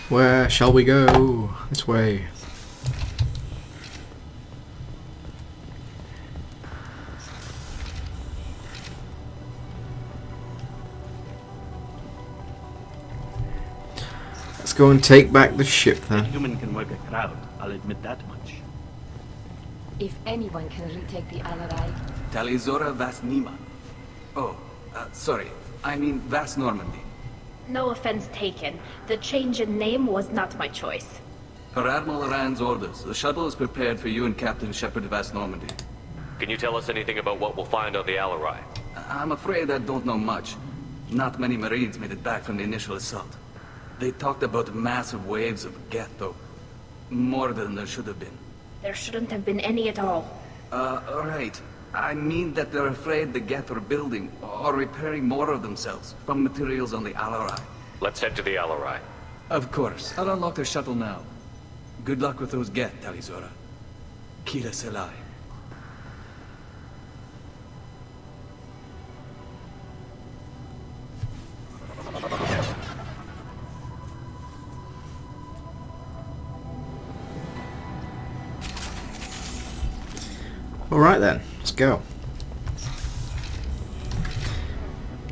Where shall we go? This way. Let's go and take back the ship A then. human can work a crowd, I'll admit that much. If anyone can retake the Alerai, Talizora Vas Nima. Oh, sorry. I mean Vas Normandy. No offense taken. The change in name was not my choice. Per Admiral Rand's orders, the shuttle is prepared for you and Captain Shepard Vas Normandy. Can you tell us anything about what we'll find on the Alerai? I'm afraid I don't know much. Not many Marines made it back from the initial assault. They talked about massive waves of Geth, though. More than there should have been. There shouldn't have been any at all. Alright. I mean that they're afraid the Geth are building or repairing more of themselves from materials on the Alerai. Let's head to the Alerai. Of course. I'll unlock their shuttle now. Good luck with those Geth, Talizora. Kira Selai. Alright then, let's go.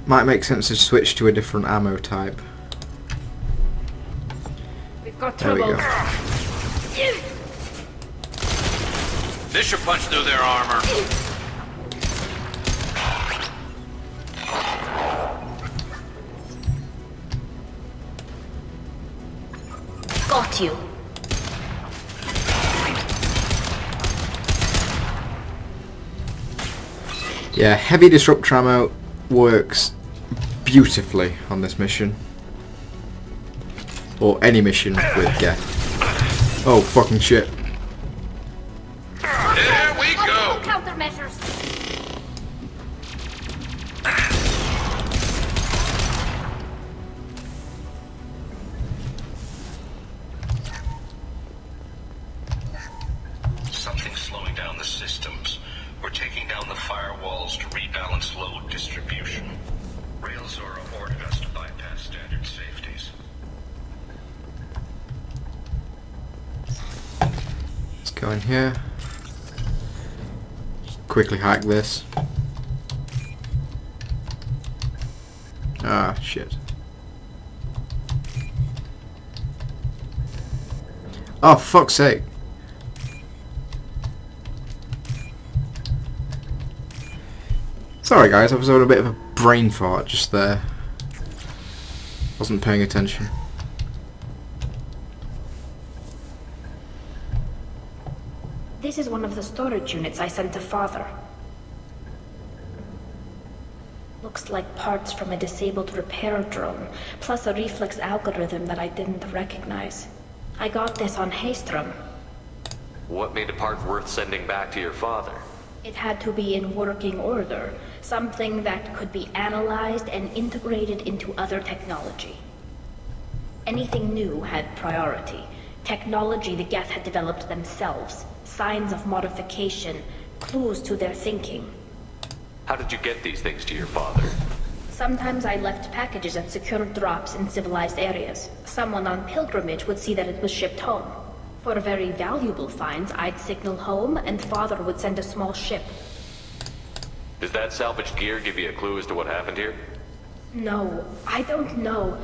Might make sense to switch to a different ammo type. We've got There we trouble. go. This should punch through their armor. Got you. Yeah, heavy disruptor ammo works beautifully on this mission. Or any mission with Geth. Oh, fucking shit. There we go. Countermeasures. Something's slowing down the systems. We're taking down the firewalls to rebalance load distribution. Railzora ordered us to bypass standard safeties. Let's go in here. Quickly hack this. Ah, shit. Oh, fuck's sake. Sorry guys, I was having a bit of a brain fart just there. Wasn't paying attention. This is one of the storage units I sent to Father. Looks like parts from a disabled repair drone, plus a reflex algorithm that I didn't recognize. I got this on Haystrom. What made a part worth sending back to your father? It had to be in working order, something that could be analyzed and integrated into other technology. Anything new had priority. Technology the Geth had developed themselves, signs of modification, clues to their thinking. How did you get these things to your father? Sometimes I left packages at secure drops in civilized areas. Someone on pilgrimage would see that it was shipped home. For very valuable finds, I'd signal home, and Father would send a small ship. Does that salvaged gear give you a clue as to what happened here? No, I don't know.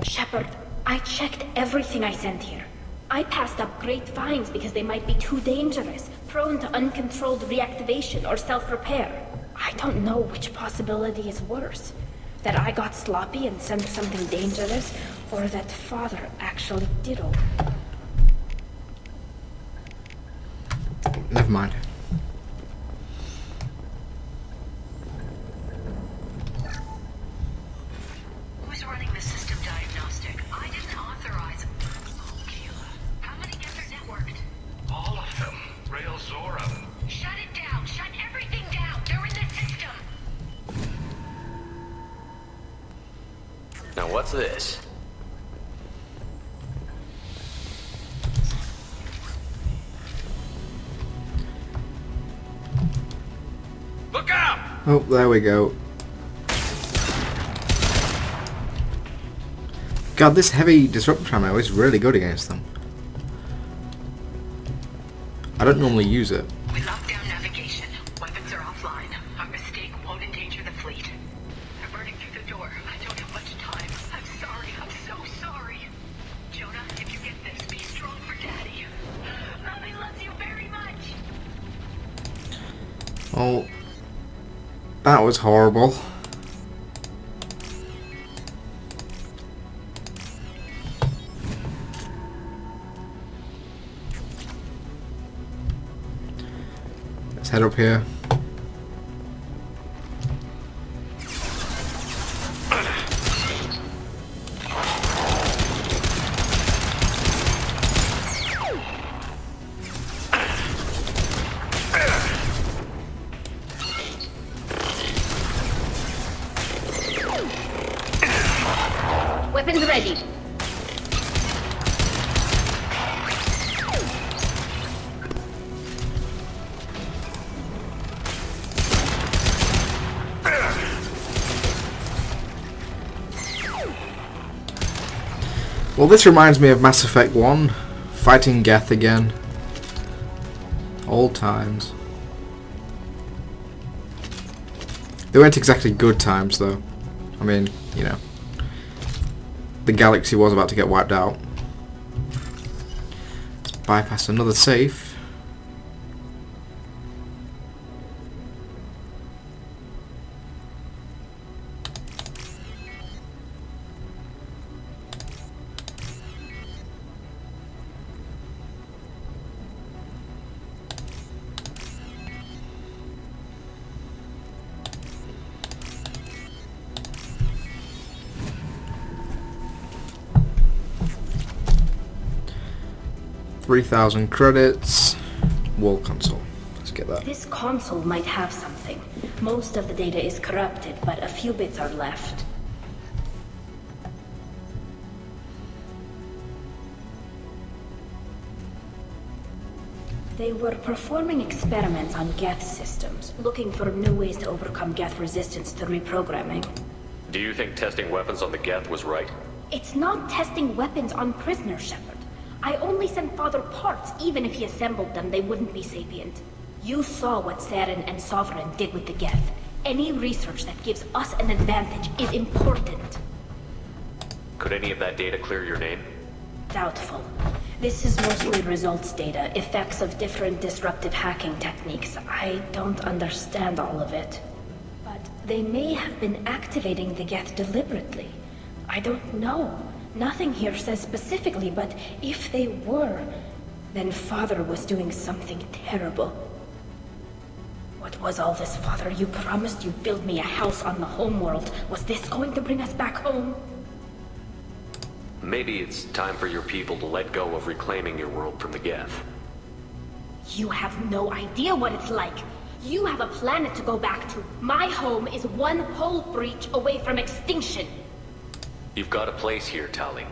Shepard, I checked everything I sent here. I passed up great finds because they might be too dangerous, prone to uncontrolled reactivation or self-repair. I don't know which possibility is worse. That I got sloppy and sent something dangerous, or that Father actually diddled. Never mind. Who's running the system diagnostic? I didn't authorize. Oh, Kayla. How many Geth are networked? All of them. Railzora. Shut it down. Shut everything down. They're in the system. Now what's this? Look out! Oh, there we go. God, this heavy disruptor ammo is really good against them. I don't normally use it. We locked down navigation. Weapons are offline. Our mistake won't endanger the fleet. They're burning through the door. I don't have much time. I'm sorry. I'm so sorry. Jonah, if you get this, be strong for Daddy. Mommy loves you very much. Oh, that was horrible. Let's head up here. Weapons ready. Well, this reminds me of Mass Effect 1, fighting Geth again. Old times. They weren't exactly good times, though. I mean, you know, the galaxy was about to get wiped out. Let's bypass another safe. $3,000 credits. Wall console. Let's get that. This console might have something. Most of the data is corrupted, but a few bits are left. They were performing experiments on Geth systems, looking for new ways to overcome Geth resistance to reprogramming. Do you think testing weapons on the Geth was right? It's not testing weapons on prisoners, Shepard. I only sent Father parts. Even if he assembled them, they wouldn't be sapient. You saw what Saren and Sovereign did with the Geth. Any research that gives us an advantage is important. Could any of that data clear your name? Doubtful. This is mostly results data, effects of different disruptive hacking techniques. I don't understand all of it. But they may have been activating the Geth deliberately. I don't know. Nothing here says specifically, but if they were, then Father was doing something terrible. What was all this, Father? You promised you'd build me a house on the homeworld. Was this going to bring us back home? Maybe it's time for your people to let go of reclaiming your world from the Geth. You have no idea what it's like. You have a planet to go back to. My home is one hull breach away from extinction. You've got a place here, Tali.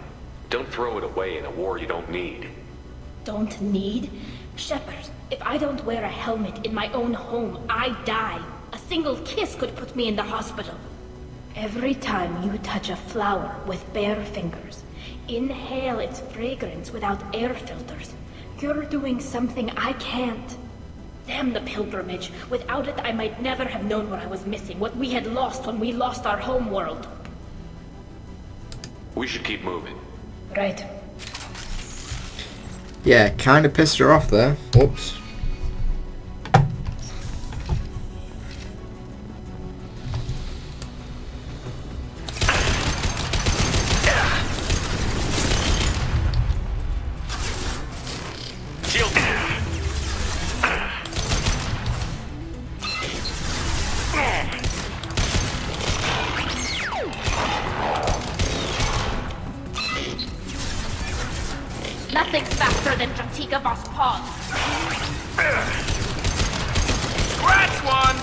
Don't throw it away in a war you don't need. Don't need? Shepard, if I don't wear a helmet in my own home, I die. A single kiss could put me in the hospital. Every time you touch a flower with bare fingers, inhale its fragrance without air filters, you're doing something I can't. Damn the pilgrimage. Without it, I might never have known what I was missing, what we had lost when we lost our home world. We should keep moving. Right. Yeah, kind of pissed her off there. Whoops. Nothing's faster than Jatika Voss Pod. Scratch one!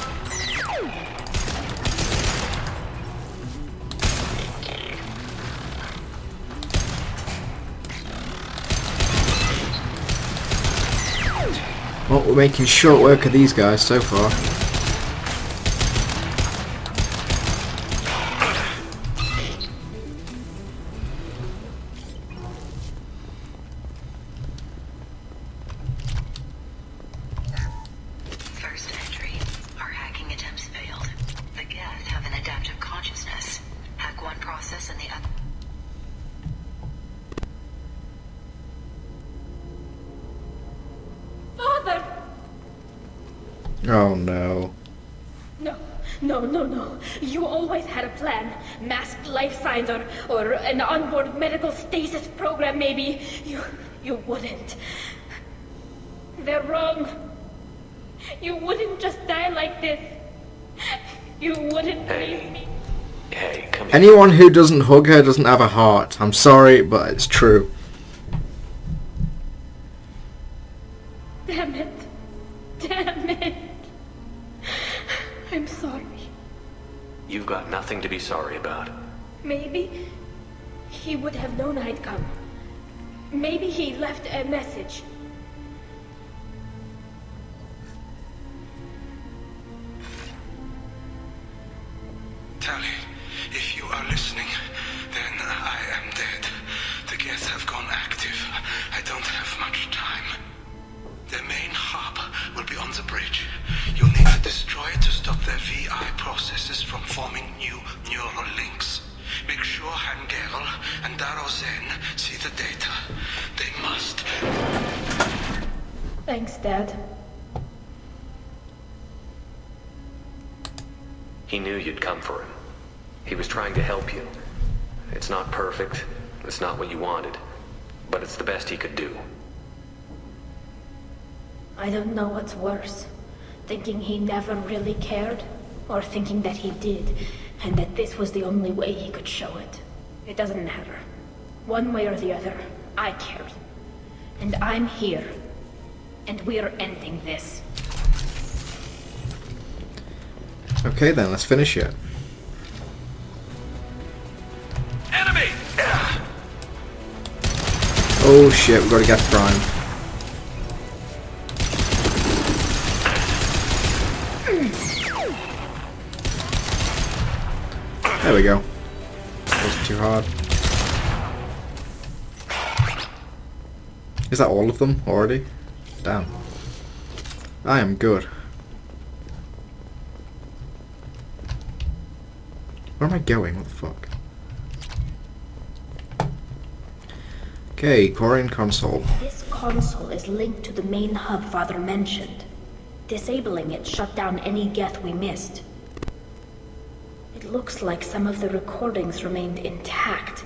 Well, we're making short work of these guys so far. one process and the other. Father! Oh no. No. You always had a plan. Masked life signs or an onboard medical stasis program maybe. You wouldn't. They're wrong. You wouldn't just die like this. You wouldn't leave me. Hey, come here. Anyone who doesn't hug her doesn't have a heart. I'm sorry, but it's true. Damn it. I'm sorry. You've got nothing to be sorry about. Maybe he would have known I'd come. Maybe he left a message. Tally, if you are listening, then I am dead. The Geth have gone active. I don't have much time. The main hub will be on the bridge. You'll need to destroy it to stop their VI processes from forming new neural links. Make sure Hangerl and Darozen see the data. They must. Thanks, Dad. He knew you'd come for him. He was trying to help you. It's not perfect. It's not what you wanted. But it's the best he could do. I don't know what's worse. Thinking he never really cared, or thinking that he did, and that this was the only way he could show it. It doesn't matter. One way or the other, I cared. And I'm here. And we're ending this. Okay then, let's finish it. Enemy! Oh shit, we've got to get Prime. There we go. Wasn't too hard. Is that all of them already? Damn. I am good. Where am I going? What the fuck? Okay, Corian console. This console is linked to the main hub Father mentioned. Disabling it shut down any Geth we missed. It looks like some of the recordings remained intact.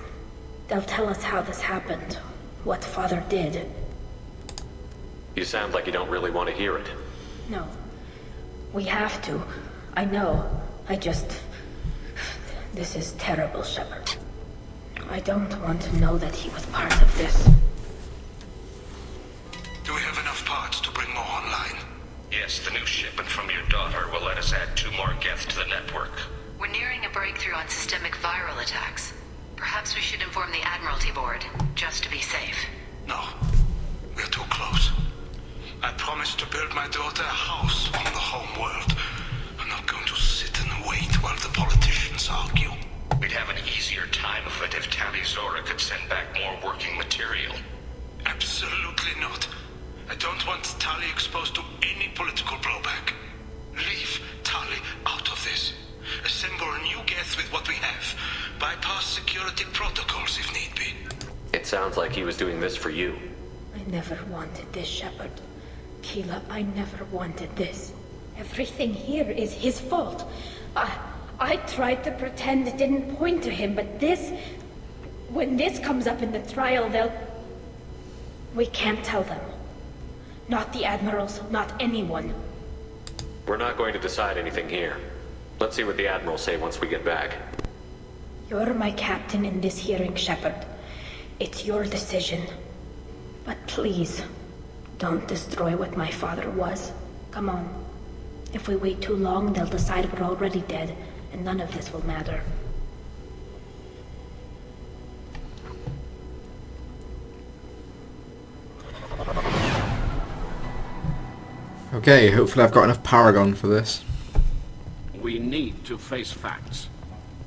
They'll tell us how this happened, what Father did. You sound like you don't really want to hear it. No. We have to. I know. This is terrible, Shepard. I don't want to know that he was part of this. Do we have enough parts to bring more online? Yes, the new shipment from your daughter will let us add 2 more Geth to the network. We're nearing a breakthrough on systemic viral attacks. Perhaps we should inform the Admiralty Board, just to be safe. No. We're too close. I promised to build my daughter a house on the home world. I'm not going to sit and wait while the politicians argue. We'd have an easier time of it if Tally Zora could send back more working material. Absolutely not. I don't want Tali exposed to any political blowback. Leave Tali out of this. Assemble a new Geth with what we have. Bypass security protocols if need be. It sounds like he was doing this for you. I never wanted this, Shepard. Keela, I never wanted this. Everything here is his fault. I tried to pretend it didn't point to him, but this... When this comes up in the trial, they'll... We can't tell them. Not the admirals, not anyone. We're not going to decide anything here. Let's see what the Admirals say once we get back. You're my captain in this hearing, Shepard. It's your decision. But please, don't destroy what my father was. Come on. If we wait too long, they'll decide we're already dead, and none of this will matter. Okay, hopefully I've got enough Paragon for this. We need to face facts.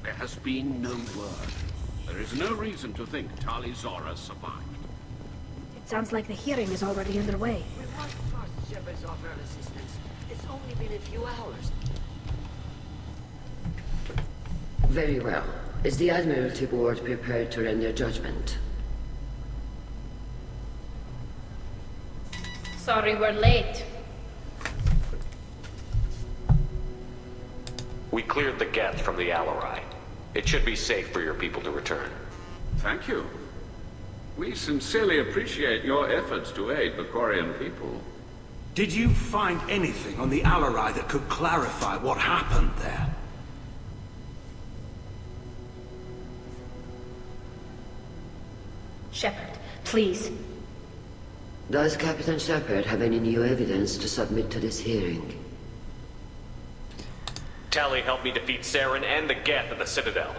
There has been no word. There is no reason to think Tali Zora survived. It sounds like the hearing is already underway. We want fast Shepard's offer of assistance. It's only been a few hours. Very well. Is the Admiralty Board prepared to render judgment? Sorry we're late. We cleared the Geth from the Alerai. It should be safe for your people to return. Thank you. We sincerely appreciate your efforts to aid the Quarian people. Did you find anything on the Alerai that could clarify what happened there? Shepard, please. Does Captain Shepard have any new evidence to submit to this hearing? Tali helped me defeat Saren and the Geth at the Citadel.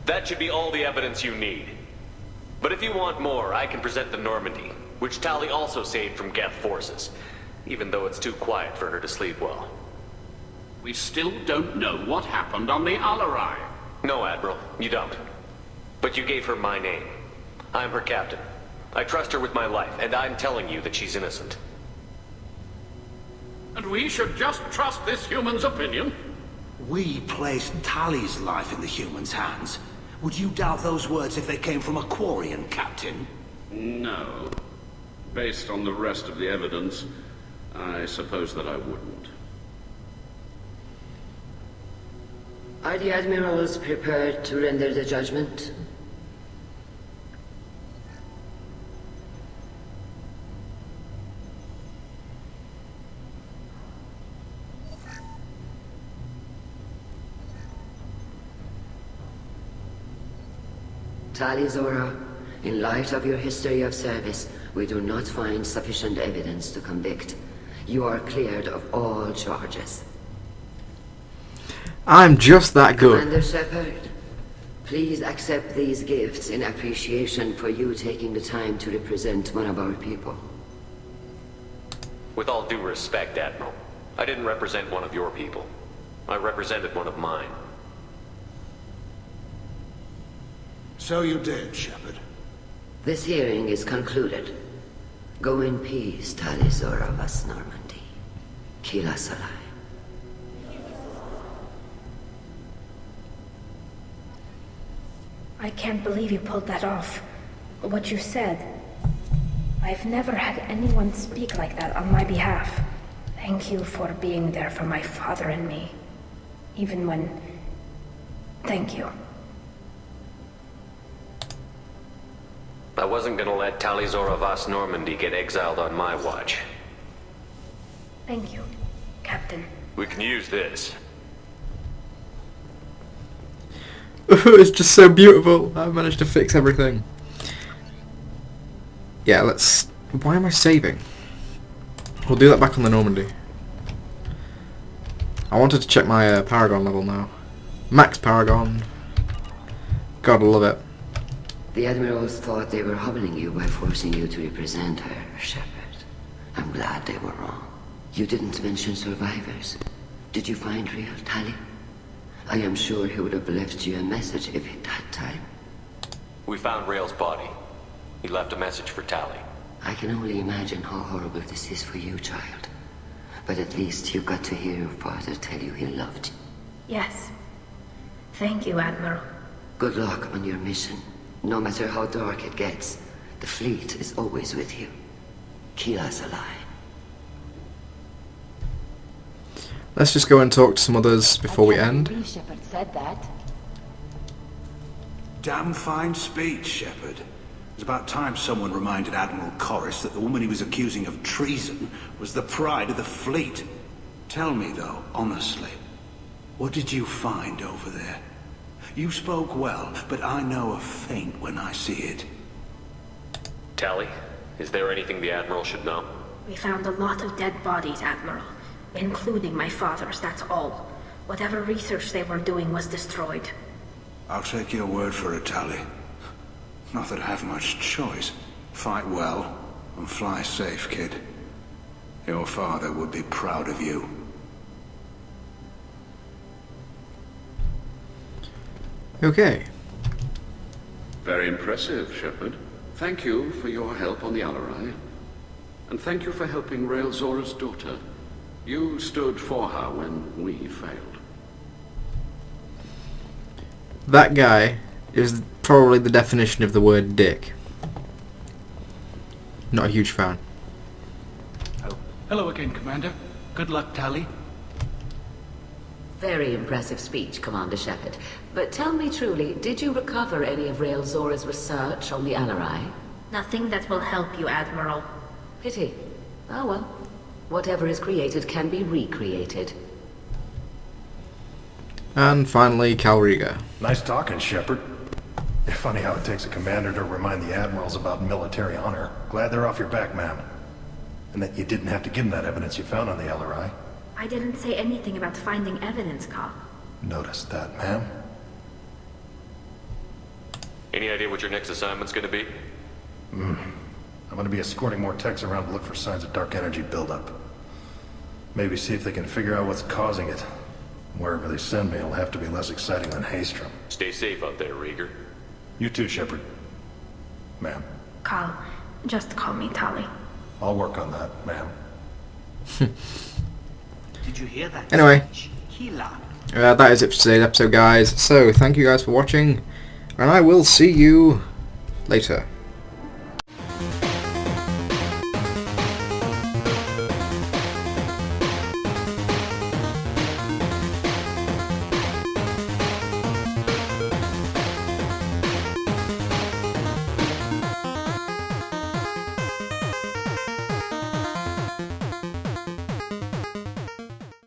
That should be all the evidence you need. But if you want more, I can present the Normandy, which Tali also saved from Geth forces, even though it's too quiet for her to sleep well. We still don't know what happened on the Alerai. No, Admiral, you don't. But you gave her my name. I'm her captain. I trust her with my life, and I'm telling you that she's innocent. And we should just trust this human's opinion? We placed Tali's life in the humans' hands. Would you doubt those words if they came from a Quarian, Captain? No. Based on the rest of the evidence, I suppose that I wouldn't. Are the Admirals prepared to render the judgment? Tali Zora, in light of your history of service, we do not find sufficient evidence to convict. You are cleared of all charges. I'm just that good. Commander Shepard, please accept these gifts in appreciation for you taking the time to represent one of our people. With all due respect, Admiral, I didn't represent one of your people. I represented one of mine. So you did, Shepard. This hearing is concluded. Go in peace, Tali Zora Vas Normandy. Kila Salai. I can't believe you pulled that off. What you said. I've never had anyone speak like that on my behalf. Thank you for being there for my father and me. Even when... Thank you. I wasn't gonna let Tali Zora Vas Normandy get exiled on my watch. Thank you, Captain. We can use this. It's just so beautiful. I managed to fix everything. Yeah, let's... Why am I saving? We'll do that back on the Normandy. I wanted to check my Paragon level now. Max Paragon. God, I love it. The Admirals thought they were humbling you by forcing you to represent her, Shepard. I'm glad they were wrong. You didn't mention survivors. Did you find real Tali? I am sure he would have left you a message if he'd had time. We found Rail's body. He left a message for Tali. I can only imagine how horrible this is for you, child. But at least you got to hear your father tell you he loved you. Yes. Thank you, Admiral. Good luck on your mission. No matter how dark it gets, the fleet is always with you. Kila Salai. Let's just go and talk to some others before we end. Shepard said that. Damn fine speech, Shepard. It's about time someone reminded Admiral Corris that the woman he was accusing of treason was the pride of the fleet. Tell me, though, honestly, what did you find over there? You spoke well, but I know a feint when I see it. Tali, is there anything the Admiral should know? We found a lot of dead bodies, Admiral. Including my father's, that's all. Whatever research they were doing was destroyed. I'll take your word for it, Tali. Not that I have much choice. Fight well, and fly safe, kid. Your father would be proud of you. Okay. Very impressive, Shepard. Thank you for your help on the Alerai. And thank you for helping Rail Zora's daughter. You stood for her when we failed. That guy is probably the definition of the word dick. Not a huge fan. Oh. Hello again, Commander. Good luck, Tali. Very impressive speech, Commander Shepard. But tell me truly, did you recover any of Rael Zora's research on the Alerai? Nothing that will help you, Admiral. Pity. Oh well. Whatever is created can be recreated. And finally, Calriga. Nice talking, Shepard. Funny how it takes a commander to remind the admirals about military honor. Glad they're off your back, ma'am. And that you didn't have to give them that evidence you found on the Alerai. I didn't say anything about finding evidence, Cal. Noticed that, ma'am. Any idea what your next assignment's gonna be? I'm gonna be escorting more techs around to look for signs of dark energy buildup. Maybe see if they can figure out what's causing it. Wherever they send me, it'll have to be less exciting than Haystrom. Stay safe out there, Rieger. You too, Shepard. Ma'am. Cal, just call me Tali. I'll work on that, ma'am. Did you hear that? Anyway, Kila. that is it for today's episode, guys. So, thank you guys for watching, and I will see you later.